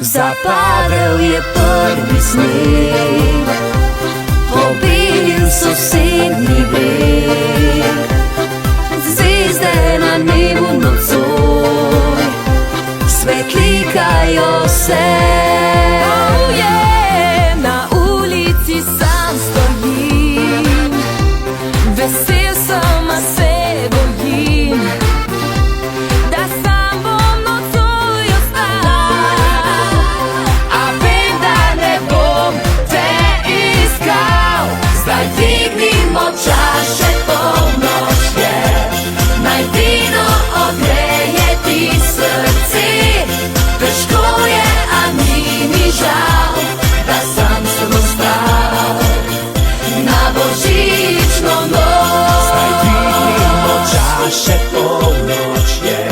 Zapadel je prvi sneg, pobil sosednji breg, zvezde na nebu nocoj svetlikajo se. Na ulici sam stojim, vesel sem, a se bojim, da sam bom nocoj ostal. A vem, da ne bom te iskal. Zdaj dvignimo čaše, polnoč je, naj vino ogreje ti srce. Težko je, a ni mi žal, da sam sem ostal na božično noč. Zdaj dvignimo čaše, polnoč je,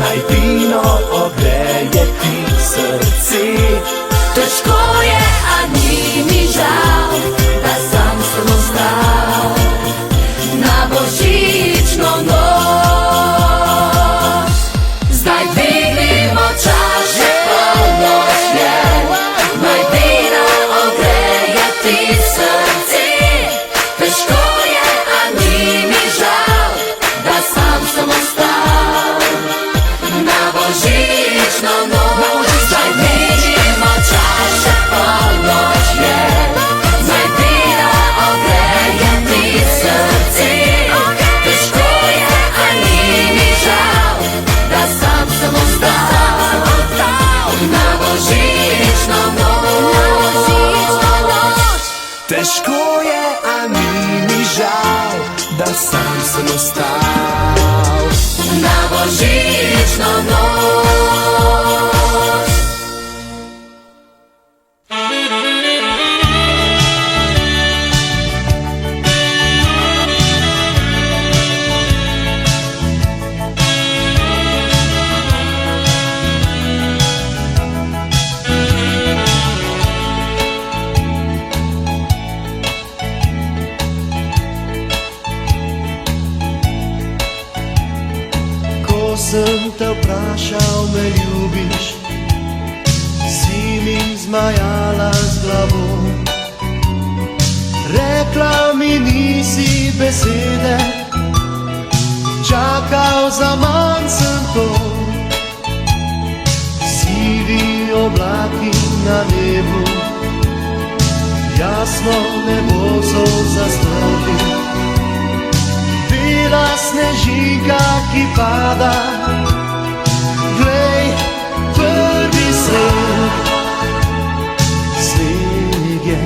naj vino ogreje ti srce. Težko je, a ni mi žal, da sam sem ostal na božično noč. Zdaj dvignimo čaše, polnoč je, naj vino ogreje ti srce. Težko je, a ni mi žal, da sam sem ostal na božično noč. Zdaj dvignimo čaše, polnoč je, naj vino ogreje ti srce. Težko je, a ni mi žal, da sam sem ostal na božično noč. Težko je, a ni mi žal, da sam sem ostal Na božično noč. Ko sem te vprašal, me ljubiš, si mi zmajala z glavo. Rekla mi nisi besede, čakal zaman sem to. Sivi oblaki na nebu, jasno nebo so zastrli. Bela snežinka, ki pada, glej, prvi sneg. Sneg je,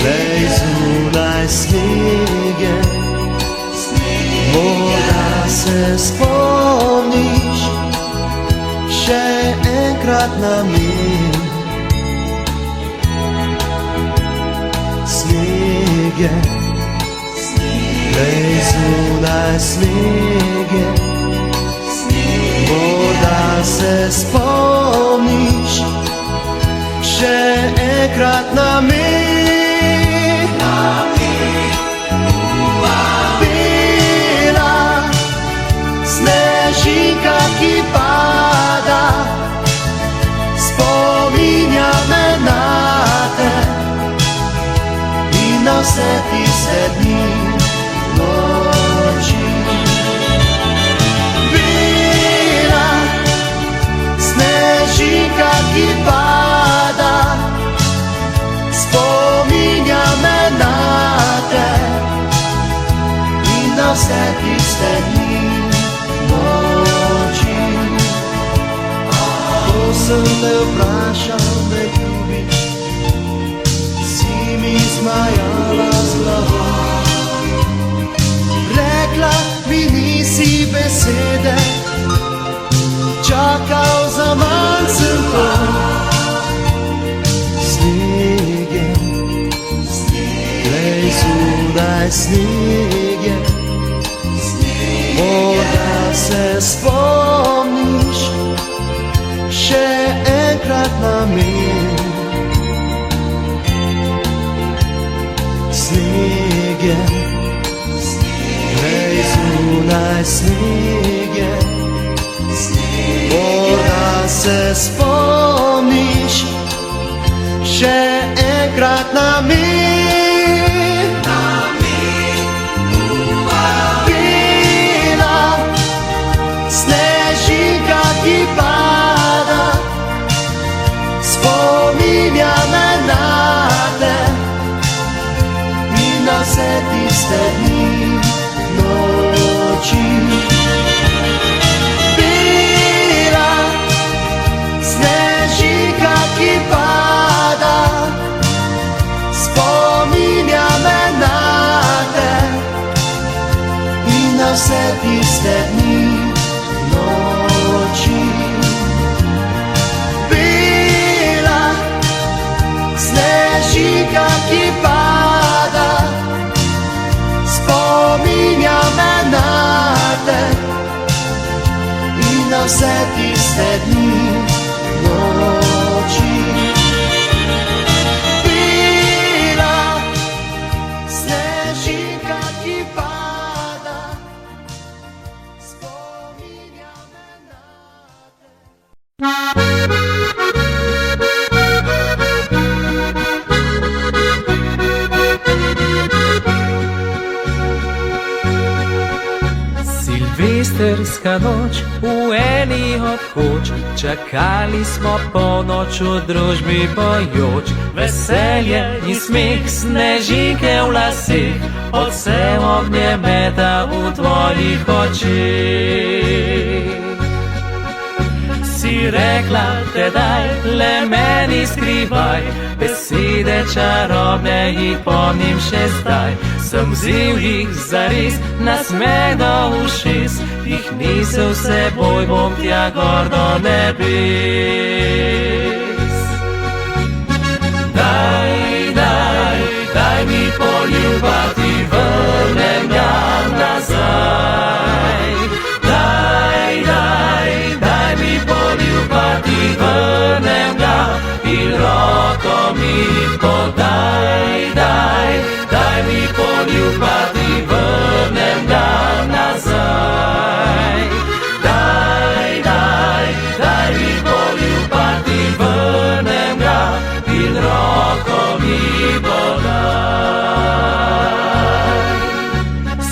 glej, zunaj sneg je. Morda se spomniš še enkrat na mir. Sneg je, glej, zunaj sneg je. Morda se spomniš še enkrat na mir. Bela snežinka, ki pada, spominja me na te in na vse tiste dni, noči. Bela snežinka, ki pada, spominja me na te in na vse tiste dni, noči. Ko sem te vprašal, me ljubiš, si mi zmajala z glavo. Rekla mi nisi besede, čakal zaman sem to. Sneg je, glej, zunaj sneg je. Morda se spomniš še enkrat na mir. Sneg je, glej, zunaj sneg je. Morda se spomniš še enkrat na bila snežinka, ki pada, spominja me na te in na vse tiste dni, noči. Bila snežinka, ki pada, spominja me na te in na vse tiste dni, noči. Bila snežinka, ki pada, spominja me na te in na vse tiste dni, noči. Bila snežinka, ki pada, spominja me na te. Silvestrska noč v eni od koč, čakali smo polnoč v družbi pojoč. Veselje in smeh, snežinke v laseh, odsev ognjemeta v tvojih očeh. Si rekla tedaj, le meni skrivaj, besede čarobne jih pomnim še zdaj. Sem vzel jih zares, nasmeh do ušes, jih nisel s seboj, bom tja gor do nebes. Daj mi poljubati, vrnem ga nazaj. Daj mi poljubati, vrnem ga in roko mi podaj. Daj mi poljubati, vrnem ga nazaj. Daj mi poljubati, vrnem ga in roko mi podaj.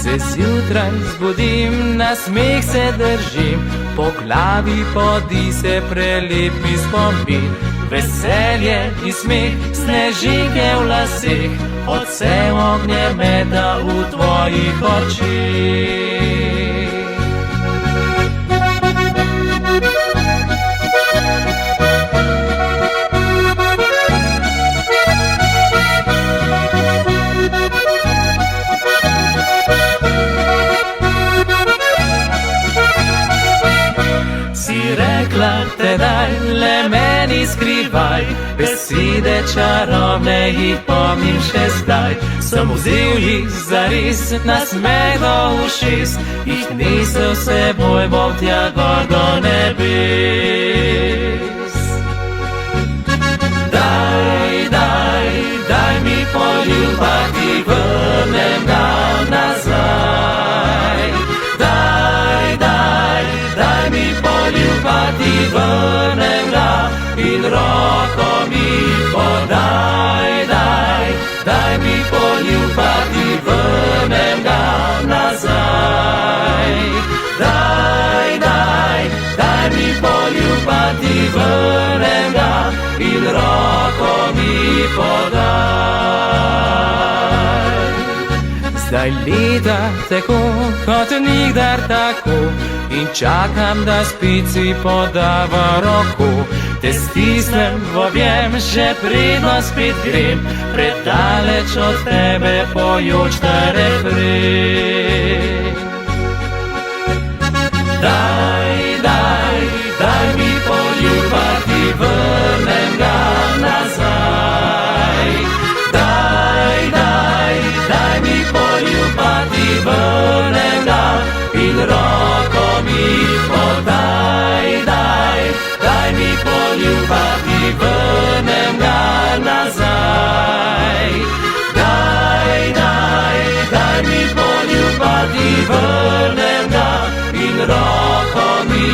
Se zjutraj zbudim, na smeh se držim, po glavi podi se prelep mi spomin. Veselje in smeh, snežinke v laseh, odsev ognjemeta v tvojih očeh. Si rekla tedaj, le meni skrivaj, besede čarobne jih pomnim še zdaj. Sem vzel jih zares, nasmeh do ušes, jih nisel s seboj, bom tja gor do nebes. Daj mi poljubati, vrnem ga nazaj. Daj mi poljubati, vrnem ga in roko mi podaj. Daj mi poljubati, vrnem ga nazaj. Daj mi poljubati, vrnem ga in roko mi podaj. Zdaj leta teko kot nikdar tako in čakam, da spici podava roko. Te stisnem v objem, že predno spet grem, predaleč od tebe pojoč ta refren. Daj mi poljubati, vrnem ga nazaj. Daj mi poljubati, vrnem ga in roko mi podaj. Daj mi poljubati, vrnem ga nazaj. Daj mi poljubati, vrnem ga in roko mi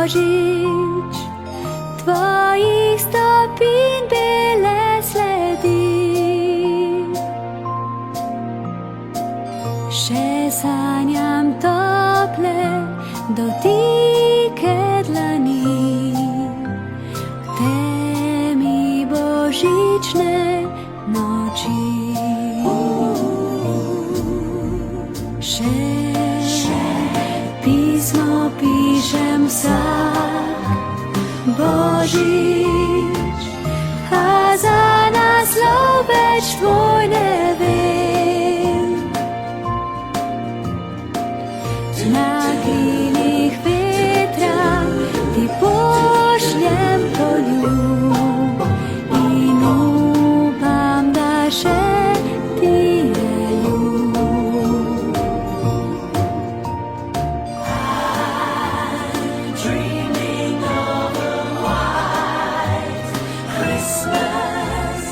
Božič, tvojih stopinj bele sledi. Še sanjam tople dotike dlani, v temi božične noči. Še pismo pišem vsak Božič, a za naslov več tvoj ne vem. Na krilih vetra ti pošljem poljub in upam, da še ti je ljub. Dreaming of a white Christmas.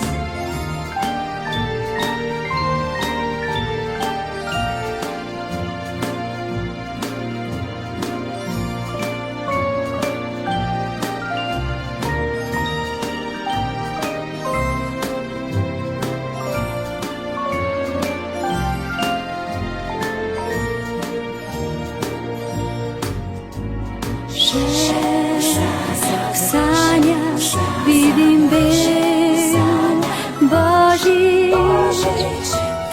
V sanjach vidim bel Božič,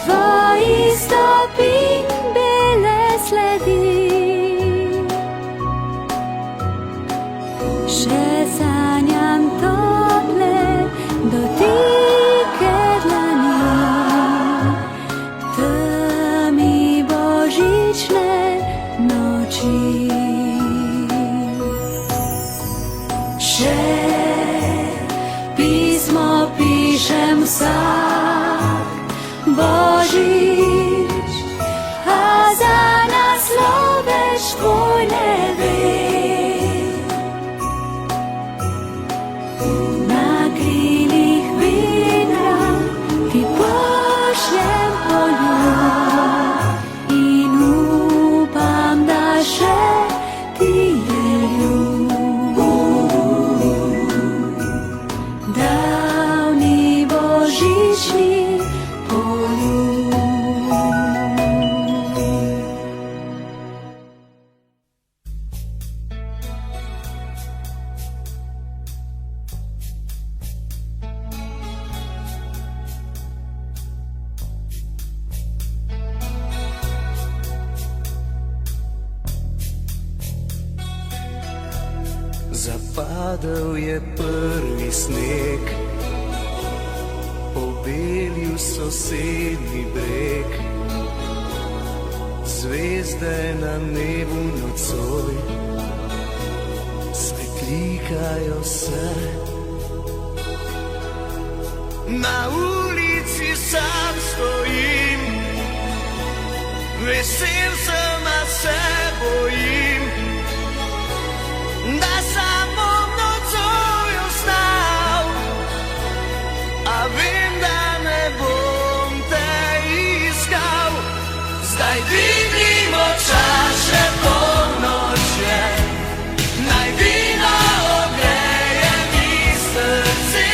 tvojih stopinj bele sledi. Še sanjam tople dotike dlani, v temi božične noči. Še pismo pišem vsak Božič, a za naslov več tvoj ne vem. Na krilih vetra ti pošljem poljub in upam, da še ti je ljub. Davni božični poljub. Zapadel je prvi sneg, pobelil sosednji breg, zvezde na nebu nocoj svetlikajo se. Na ulici sam stojim, vesel sem, a se bojim, da samo nocoj ostal, a vem, da ne bom te iskal. Zdaj dvignimo čaše polnoče, naj vino ogreje mi srce.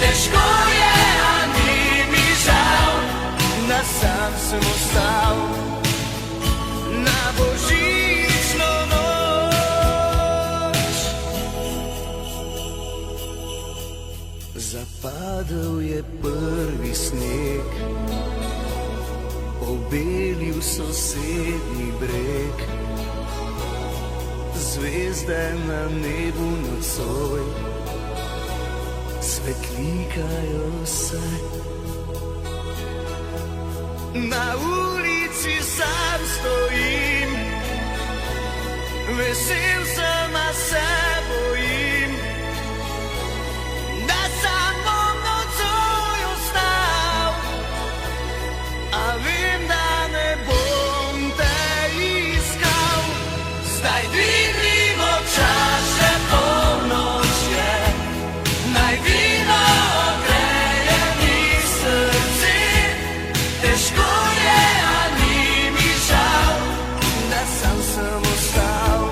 Težko je, a ni mi žal, da sam sem ostal na božično noč. Zapadel je prvi sneg, pobelil sosednji breg, zvezde na nebu nocoj svetlikajo se. Na ulici sam stojim, vesel sem, a se bojim, da samo nocoj ostal, a vem, da ne bom te iskal. Zdaj dvignimo čaše polnoče, naj vino ogreje mi srce. Težko je, a ni mi žal, da sam sem ostal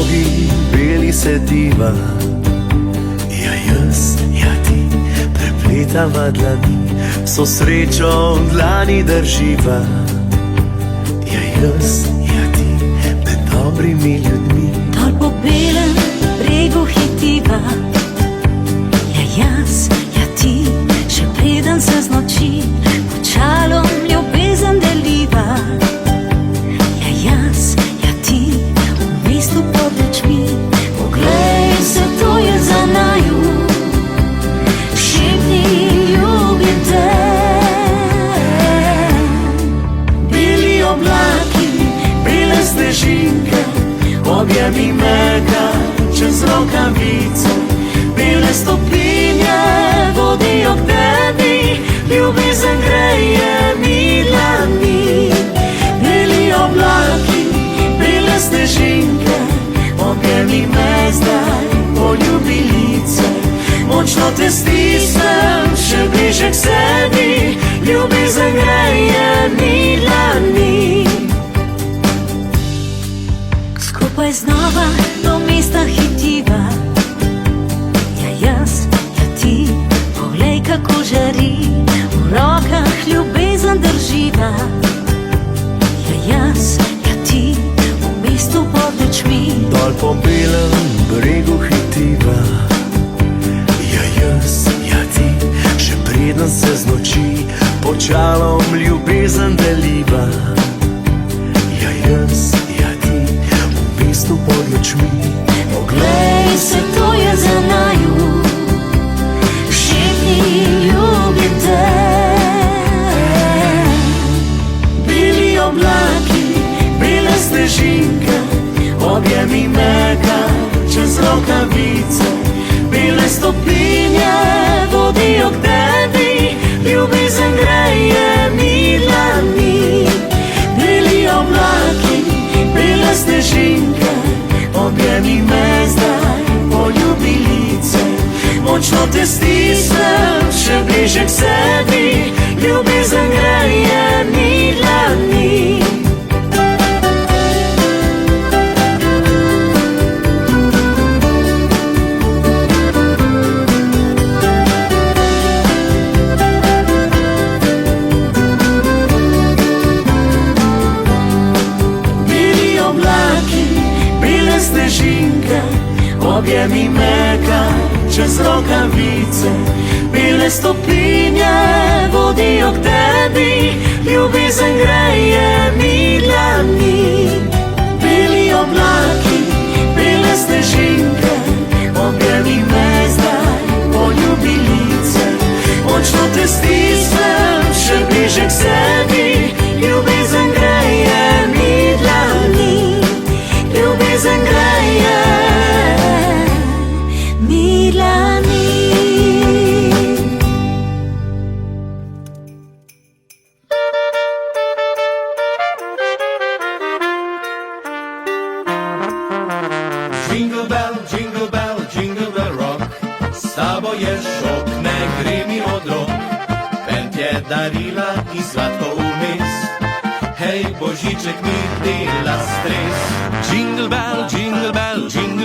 nogi beli se diva. Ja jaz, ja ti, prepletava dlani, so srečo v dlani drživa. Ja jaz, ja ti, med dobrimi ljudmi. Dol po belem bregu hitiva. Ja jaz, ja ti, še preden se znoči, počalom ljubezen deliva. Ja jaz, ja ti, v mestu pod lučmi, poglej se, to je za naju. Šepni, ljubim te. Beli oblaki, bele snežinke, objemi me kar čez rokavice. Bele stopinje vodijo k tebi, ljubezen greje mi dlani. Beli oblaki, bele snežinke, objemi me zdaj, poljubi lice. Močno te stisnem, še bliže k sebi, ljubezen greje mi dlani. Skupaj znova do mesta hitiva. Ja jaz, ja ti, poglej kako žari, v rokah ljubezen drživa. Ja jaz, ja ti, v mestu pod lučmi, Dol po belem bregu hitiva. Ja jaz, ja ti, še preden se znoči, počalom ljubezen deliva. Ja jaz, ja ti, v mestu pod lučmi. poglej se, to je za naju. Šepni, ljubim te. Beli oblaki, bele snežinke, objemi me kar čez rokavice. Bele stopinje vodijo k tebi, ljubezen greje mi dlani. Beli oblaki, bele snežinke, objemi me zdaj, poljubi lice. Močno te stisnem, še bliže k sebi, ljubezen greje mi dlani. Beli oblaki, bele snežinke, objemi me kar čez rokavice. Bele stopinje vodijo k tebi, ljubezen greje mi dlani. Beli oblaki, bele snežinke, objemi me zdaj, poljubi lice. Močno te stisnem, še bliže k sebi, ljubezen greje mi dlani. Ljubezen greje Mi dlani. Jingle bell, jingle bell rock, s tabo je šok, ne gre mi od rok. Pent je darila in sladko vmes, hej, božiček mi dela stres. Jingle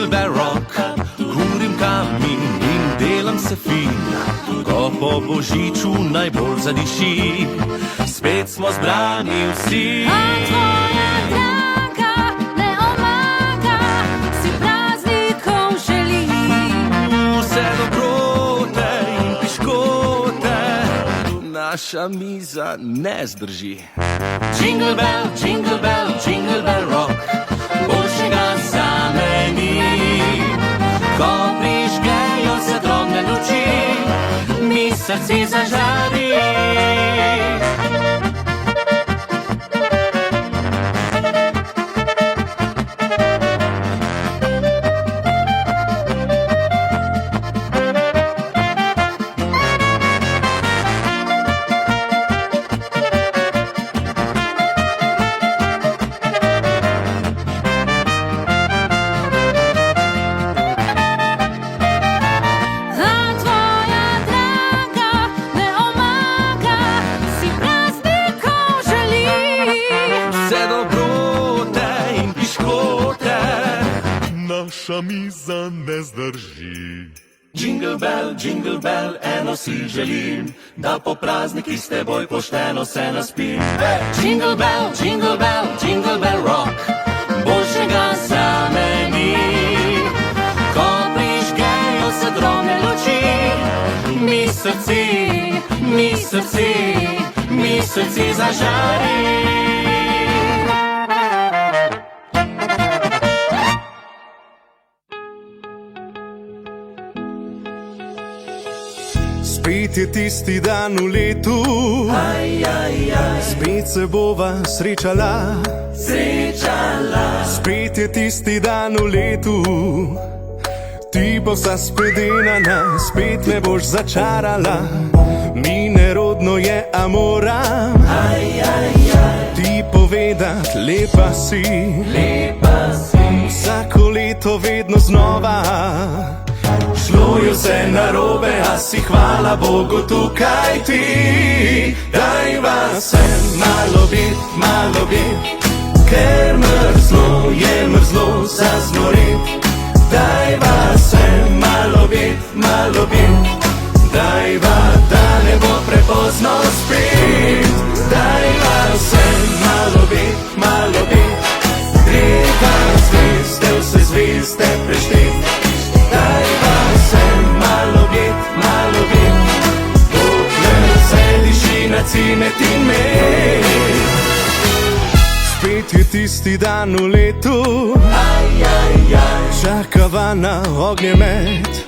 bell rock, kurim kamin in delam se fin. Ko po božiču najbolj zadiši, spet smo zbrani vsi. A tvoja draga ne omaga, si praznikov želi. Vse dobrote in piškote, naša miza ne zdrži. Jingle bell rock, boljšega zame ni. Ko prižgejo se drobne luči, mi srce zažari. A tvoja draga ne omaga, zanj ne zdrži. Jingle bell, eno si želim, da po praznikih s teboj pošteno se naspim. Jingle bell, jingle bell, jingle bell rock, boljšega zame ni. Ko prižgejo se drobne luči, mi srci, mi srci, mi srci zažari. Spet je tisti dan v letu, spet se bova srečala. Spet je tisti dan v letu, ti bo vsa spedenana, spet me boš začarala. Mi nerodno je, a moram ti povedat, lepa si. Vsako leto vedno znova šlo je vse narobe, a si hvala Bogu tukaj ti. Dajva se malo bit, ker mrzlo je mrzlo zaznorit. Dajva se malo bit, dajva, da ne bo prepozno spet. Dajva se malo bit, greva zvezde, vse zvezde preštet. Dajva se malo bit, dokler se diši na cimet in med. Spet je tisti dan v letu, čakava na ognjemet.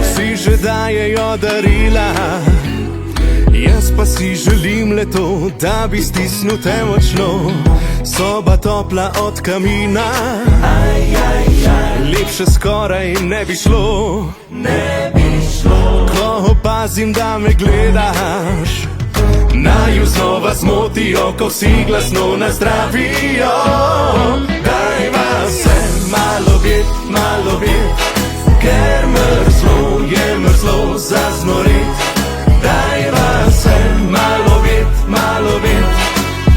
Vsi že dajejo darila, jaz pa si želim le to, da bi stisnil te močno. Soba topla od kamina, lepše skoraj ne bi šlo. Ko opazim, da me gledaš, naju znova zmotijo, ko vsi glasno nazdravijo. Dajva se malo bit, ker mrzlo je mrzlo zaznorit. Dajva se malo bit,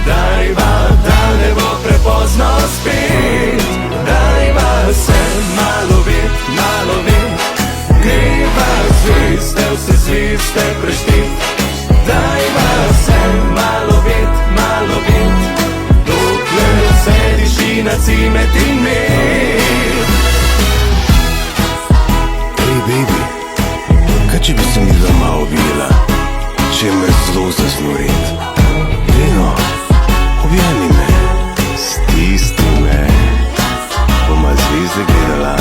dajva, da ne bo prepozno spet. Dajva se malo bit, greva zvezde, vse zvezde preštet. Dajva se malo bit, dokler se diši na cimet in med. Hey baby, kaj če bi se mi doma objela, če me zelo zasnorit? Vino, objemi me, stisni me, boma zvezde gledala.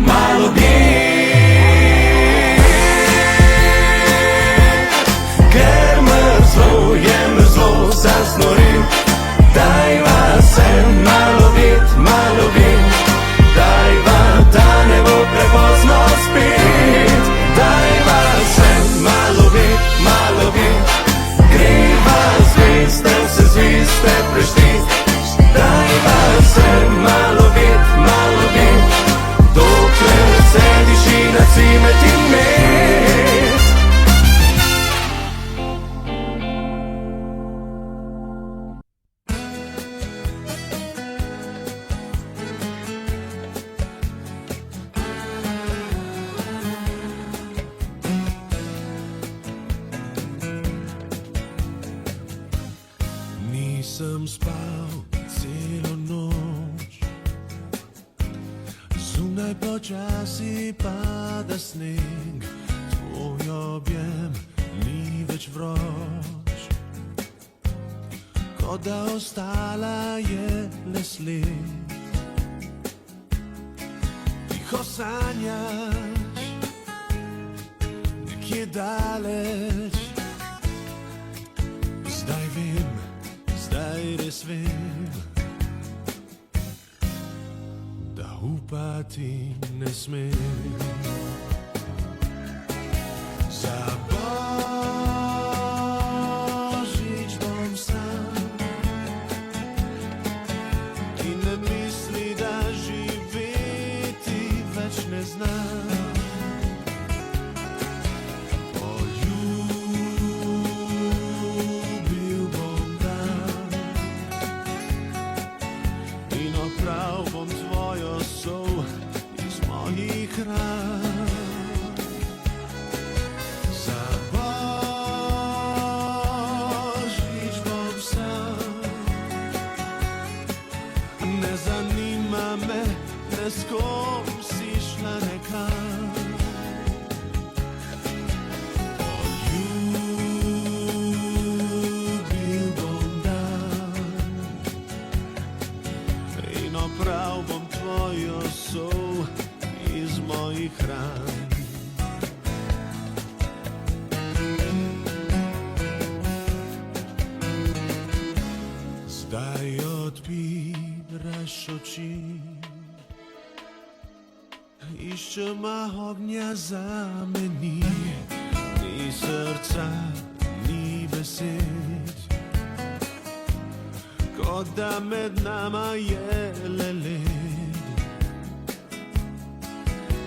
Malo bit, ker mrzlo je mrzlo zaznorit. Dajva se malo bit, dajva, da ne bo prepozno spet. Dajva se malo bit, greva zvezde, vse zvezde preštet. Dajva se malo bit, dokler se diši na cimet in med. Nisem spal celo noč, zunaj počasi pada sneg. Tvoj objem ni več vroč, kot da ostala je le sled. Tiho sanjaš, nekje daleč. Zdaj vem, zdaj res vem, da upati ne smem. Za Božič bom sam, ki ne misli, da živeti več ne zna. Poljubil bom dan in ob bral bom tvojo sol iz mojih ran. Za Božič bom sam, ne zanima me, ne s kom si šla nekam. Poljubil bom dan in opral bom tvojo sol iz mojih ran. Zdaj odpiraš oči, iščema ognja zameni, ni srca, ni besed, kot da med nama je le led.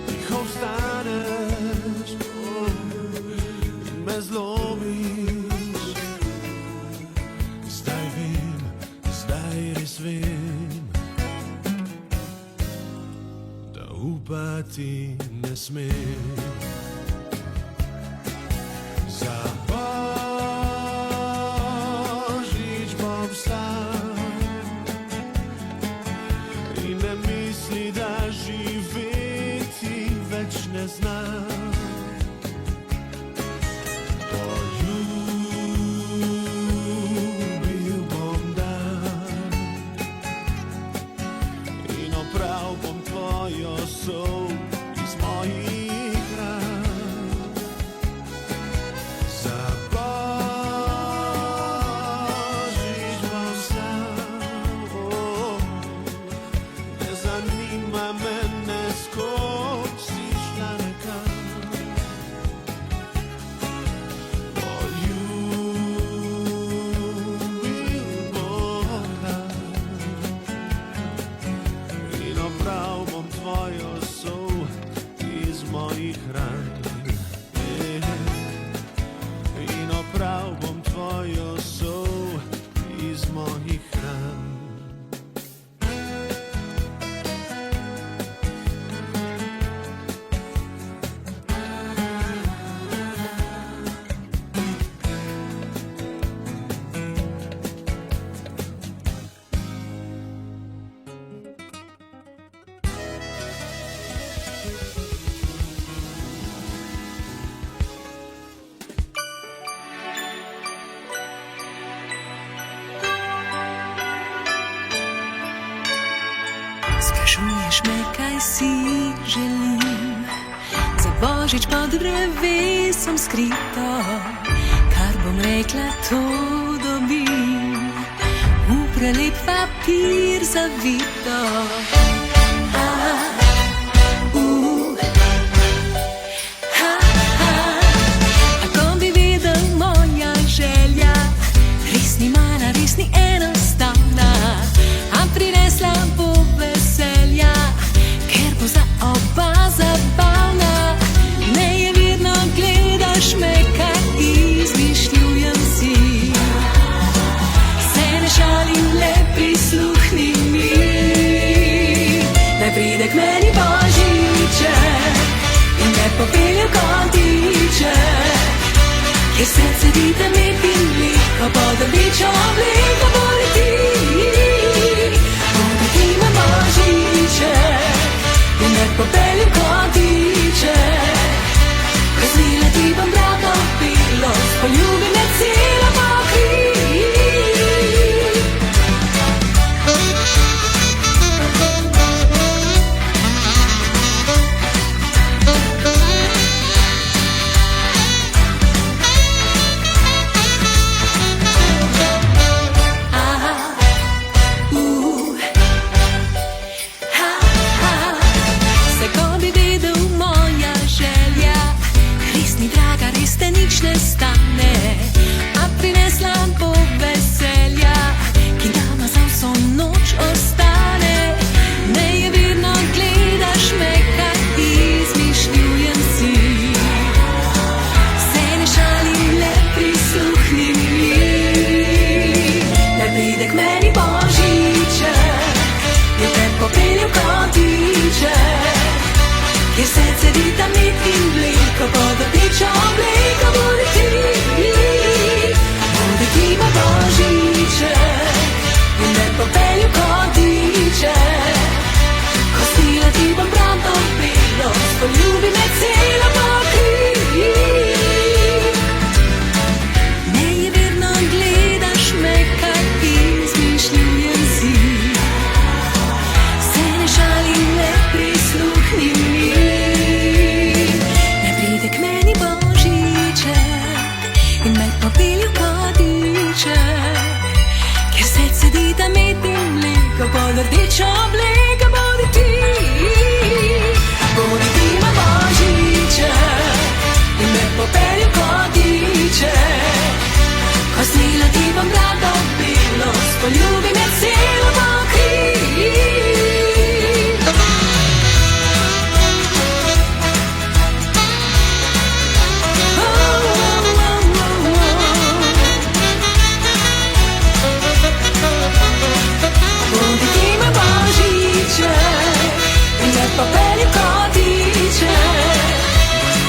Tiho vstaneš in me zlomiš, zdaj vem, zdaj res vem, da upati ne smem. Za Božič bom sam in ne misli, da živeti več ne znam. Poljubil bom dan in opral bom tvojo sol iz mojih ran. Za Božič bom sam, ne zanima me, ne s kom si šla nekam. Poljubil bom dan in opral bom tvojo sol iz mojih ran. In opral bom tvojo sol iz mojih ran. Sprašuješ me, kaj si želim, za Božič pod drevesom skrito, kar bom rekla, to dobim, v prelep papir zavito. Ako bi videl, moja želja res ni mala, res ni enostavna, a prinesla bo veselja, ker bo za oba zabavna. Nejevidno gledaš me, kaj izmišljujem si, se ne šalim, le prisluhni mi. Naj pride k meni Božiček in me popelje v kotiček, kjer srce dite med in liko, pod rdečo obleko poleti. Poleti me Božiček in me popelje v kotiček, ko svile ti bom bral topilo, poljubi me celo pokrij. Se pelju kodiče, kjer srce rita mit in blika, pod rdečo obleko bodi ti moj božiček, in me popelju kodiček, ko stila ti bom prav dobilo, poljubi me celo pokri. Nejeverno gledaš me, kak izmišljujem si, se ne šalim, le prisluhni mi. Ne pride k meni božiček in me popelju kodiček, kjer srce dita med in mleko, pod rdečo obleko bodi ti moj božiček, in me popelju kodiček, ko snila ti bom rado bilo, poljubi me celo pokri. Bodi ti moj božiček, in me popelju kodiček,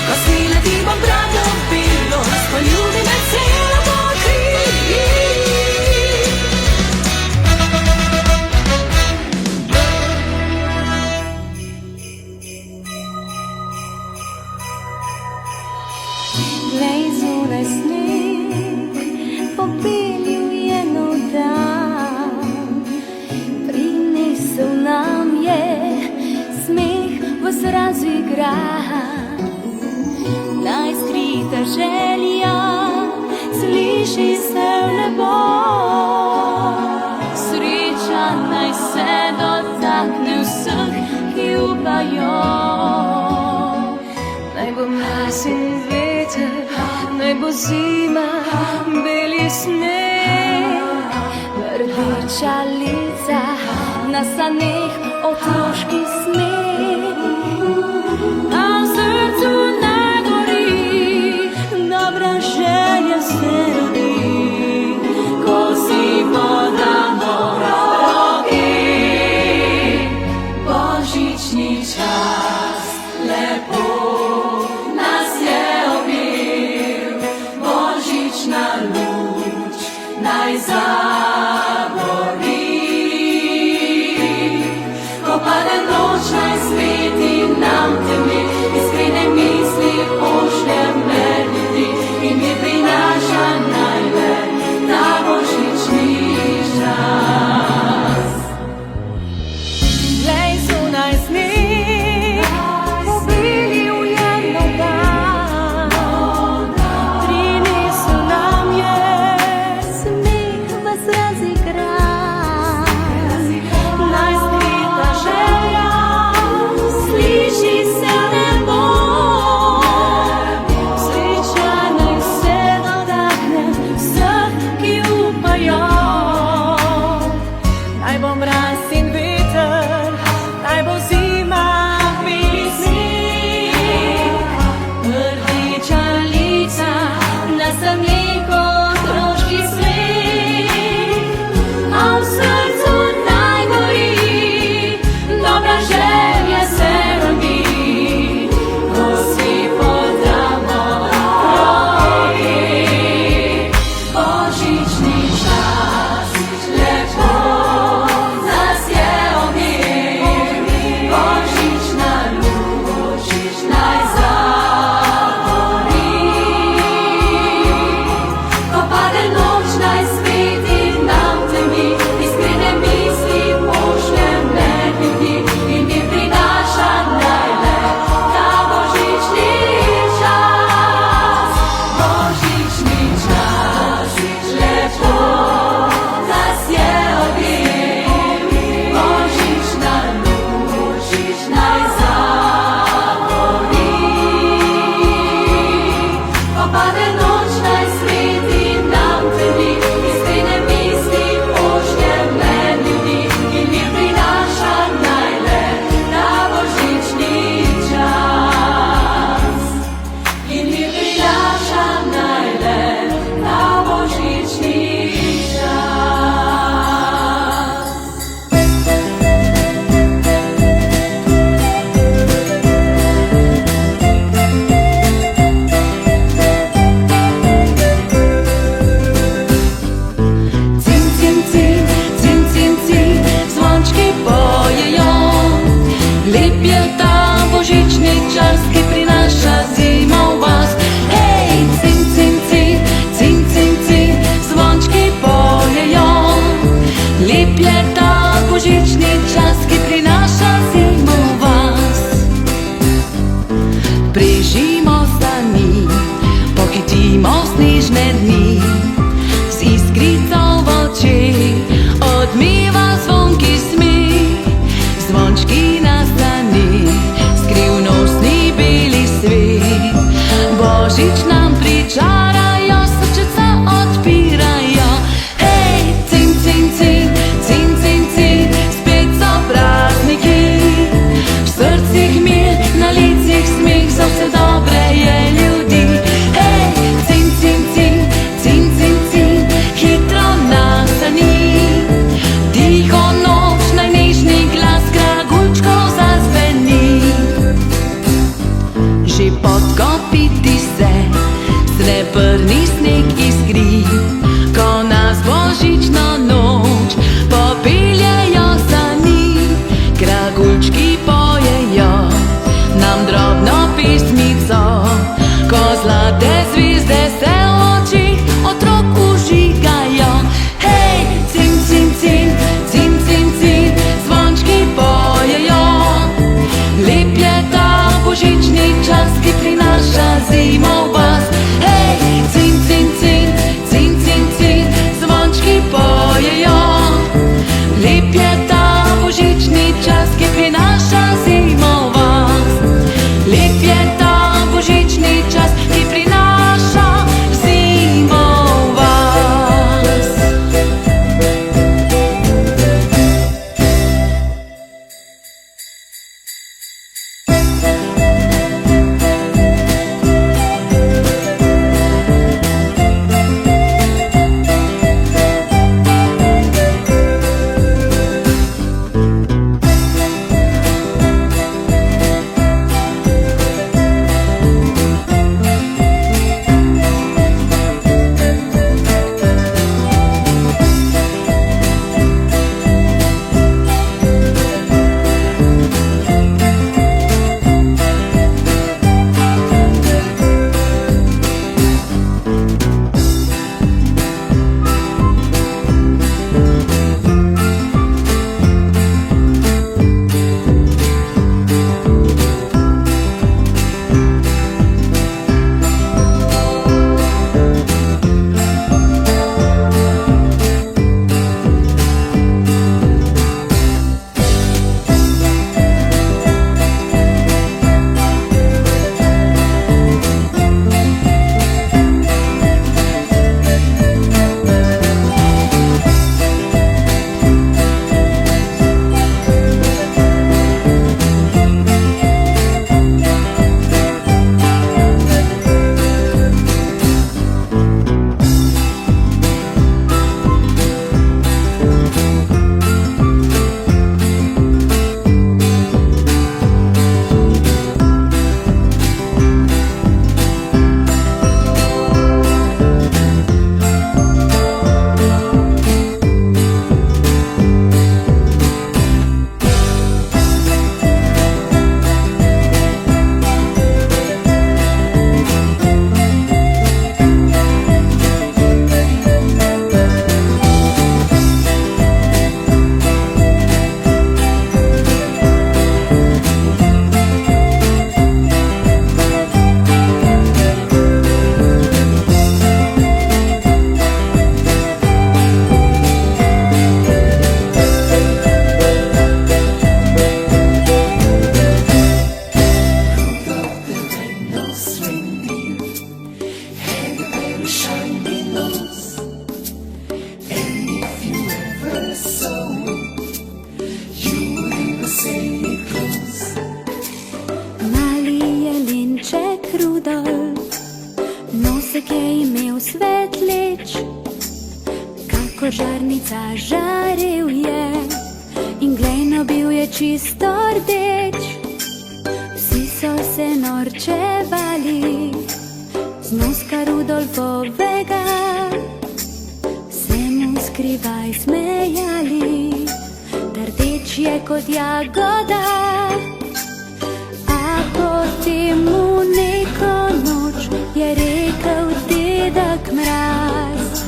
ko snila ti bom rado bilo, poljubi me celo pokri. Glej, zunaj sneg, popelju je nov dan, prinesel nam je smeh vas razigran. Najskrita želja sliši se v nebo, sreča naj se dotakne vseh, ki upajo. Naj bo mraz in veter, naj bo zima, beli sneg, rdeča lica, na saneh otroški smeh. A v srcu naj gori, dobra želja se rodi, ko si podamo roki. Božični čas, lepo nas je objel, božična luč naj zagori. Ko pade noč, naj sveti nam temi, iskrene misli pošlje med ljudi in mi prinaša najle ta božični čas. Glej, zunaj sneg, popelju je nov dan, prinesel nam je smeh vas razigran. Najskrita želja ptički pojejo, nam drobno pismico, ko zlate zvizde se v očih otrok užigajo. Hej, cin, cin, cin, cin, cin, cin, zvončki pojejo. Lep je ta božični čas, ki prinaša zimo v vas. Hej, cin, cin, cin, cin, cin, cin, zvončki pojejo. Lep je ta božični čas, ki prinaša zimo v vas. Lep je ta božični čas, ki prinaša zimo v vas. Nosek je imel svetleč, kakor žarnica žarel je, in glejno bil je čisto rdeč. Vsi so se norčevali z noska Rudolfovega, se mu skrivaj smejali, da rdeč je kot jagoda. A potem mu neko noč je rekel dedek Mraz: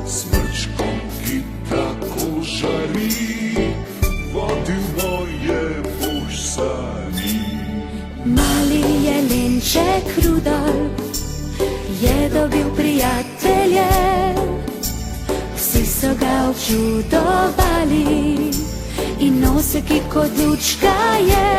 Smrčkom, ki tako žari, vodil moje bož sani. Mali jelenček Rudolf je dobil prijatelje, vsi so ga občudovali in nosek je kot lučka je.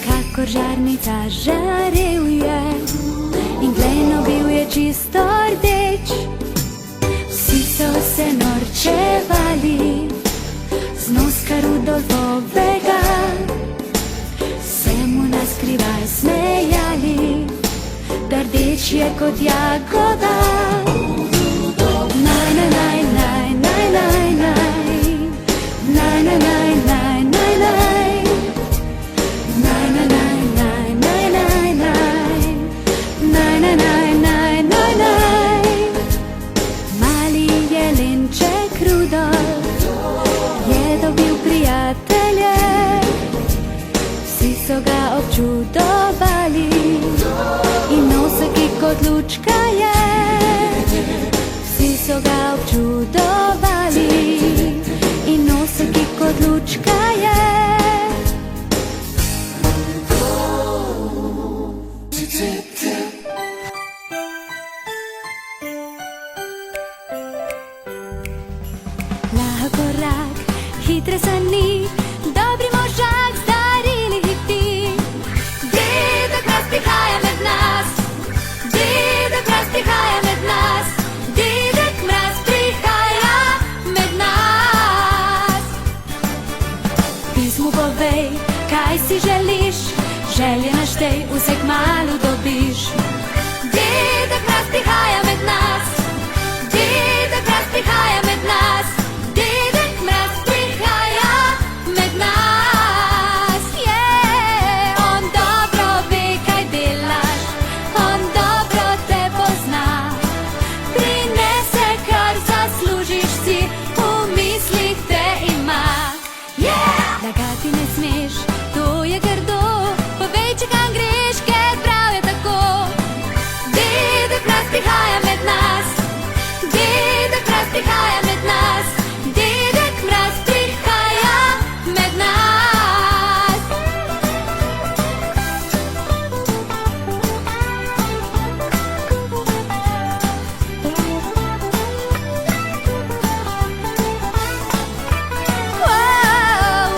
Kakor žarnica žarel je in glejno bil je čisto rdeč. rdeč je kot jagoda. Naj, naj, naj, naj, naj, naj, naj. Naj, naj, naj, naj, naj, naj. Naj, naj, naj, naj, naj, naj, naj. Naj, naj, naj, naj, naj, naj. Mali jelenček Rudolf je dobil prijatelje, vsi so ga občudovali in nosek kot lučka je. Vsi so ga občudovali in nosek kot lučka je. Lagorak, hitre sani, dobri možak, zdarili hiti. Dedek Mraz prihaja med nas, Dedek Mraz prihaja med nas, Dedek Mraz prihaja med nas. Pismu povej, kaj si želiš, želje naštej, vse kmalu dobiš. Dedek Mraz prihaja med nas, Dedek Mraz prihaja med nas, Dedek Mraz prihaja med nas. On dobro ve, kaj delaš, on dobro te pozna. Prinese, kar zaslužiš si, v mislih te ima. Lagati ne smeš, to je grdo, povej, če kam greš, ker prav je tako. Dedek Mraz prihaja med nas, Dedek Mraz prihaja med nas, Dedek Mraz prihaja med nas.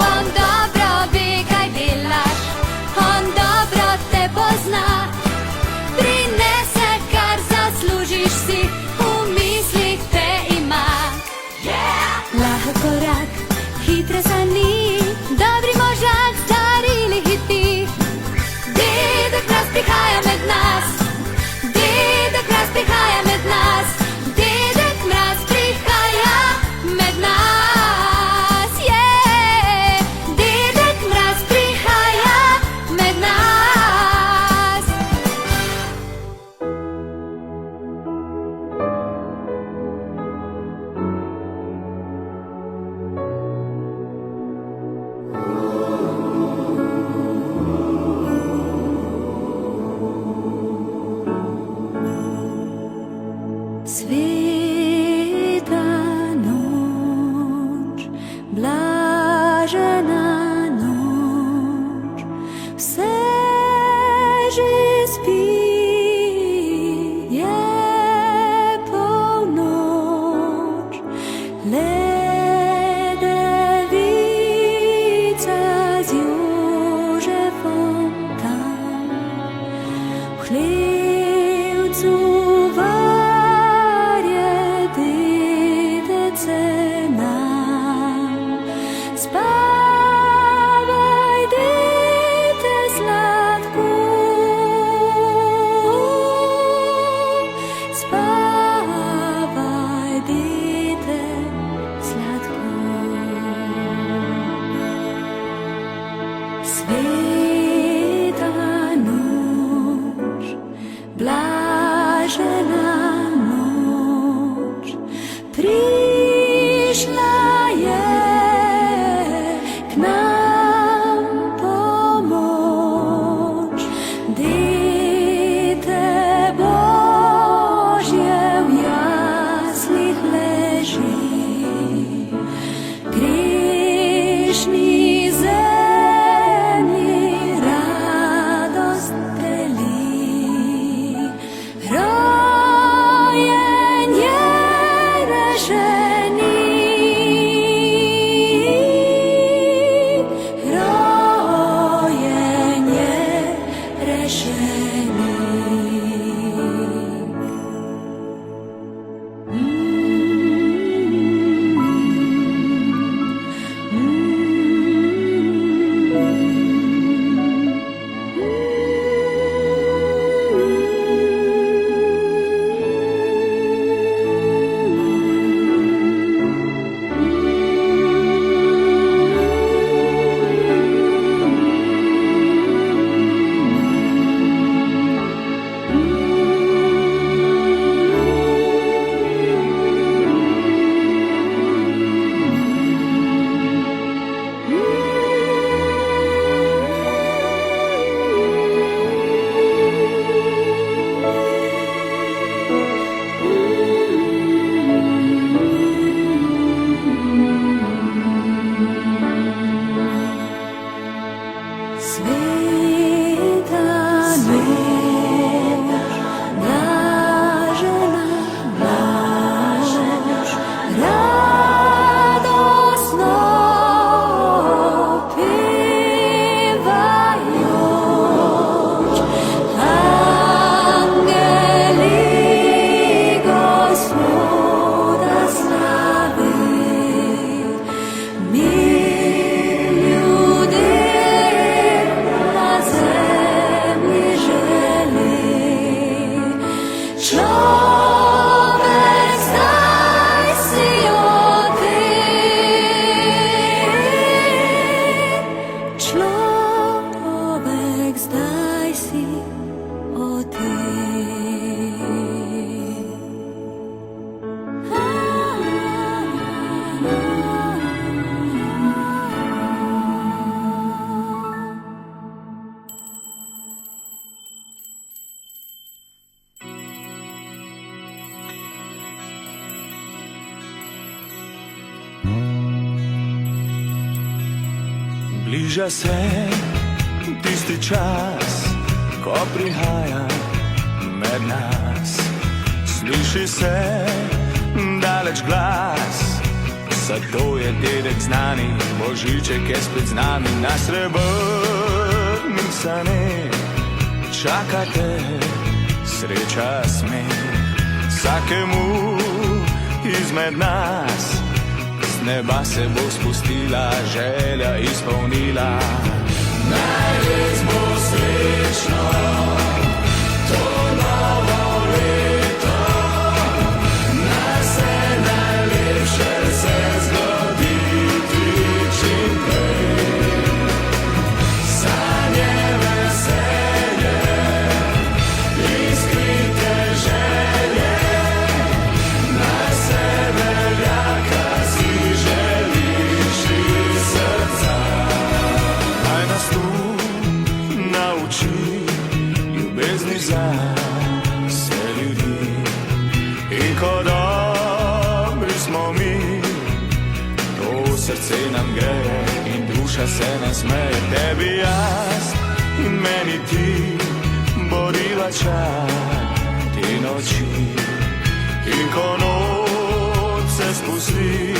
On dobro ve, kaj delaš, on dobro te pozna. Prinese, kar zaslužiš si, v mislih te ima. Lagorak, hitre sani, dobri možak, zdarili hiti. Dedek Mraz prihaja med nas, Dedek Mraz prihaja med nas, Dedek Mraz prihaja med nas. Dedek Mraz prihaja med nas. Sveta noč, blažena noč, vse že spi, je polnoč, le devica z Jožefom tam v hlevcu varje Bliža se tisti čas, ko prihaja med nas. Sliši se daleč glas, zato je dedek znani, Božiček je spet z nami. Na srebrnih saneh čakate sreča, smeh. Vsakemu izmed nas z neba se bo spustila, želja izpolnila. Naj res bo srečno to novo leto, naj se najlepše se zgodi čim prej. Sanje, veselje, iskrite želje, naj se veljaka si želiš iz srca. Naj nas tu nauči ljubezni za vse ljudi. In ko dobri smo mi, to srce nam greje in duša se nam smeje. Tebi jaz in meni ti bodiva čar te noči. In ko noč se spusti,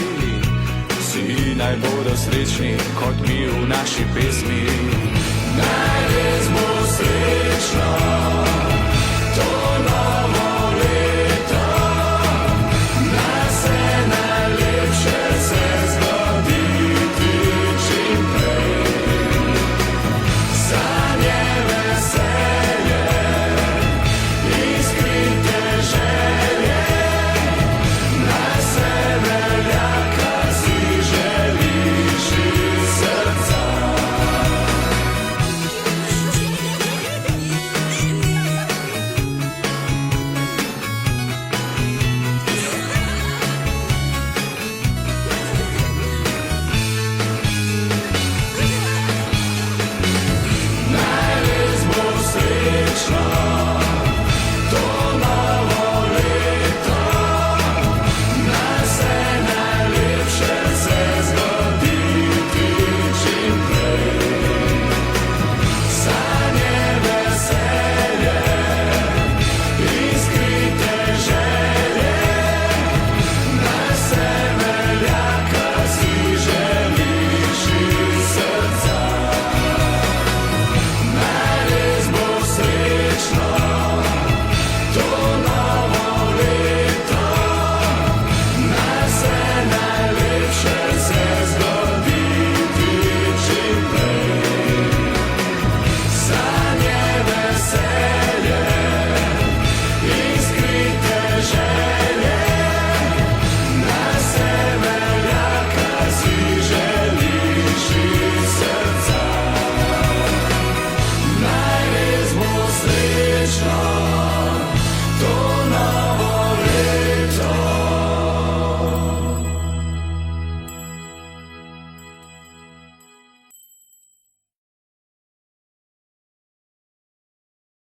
vsi naj bodo srečni kot mi v naši pesmi. Naj res bo srečno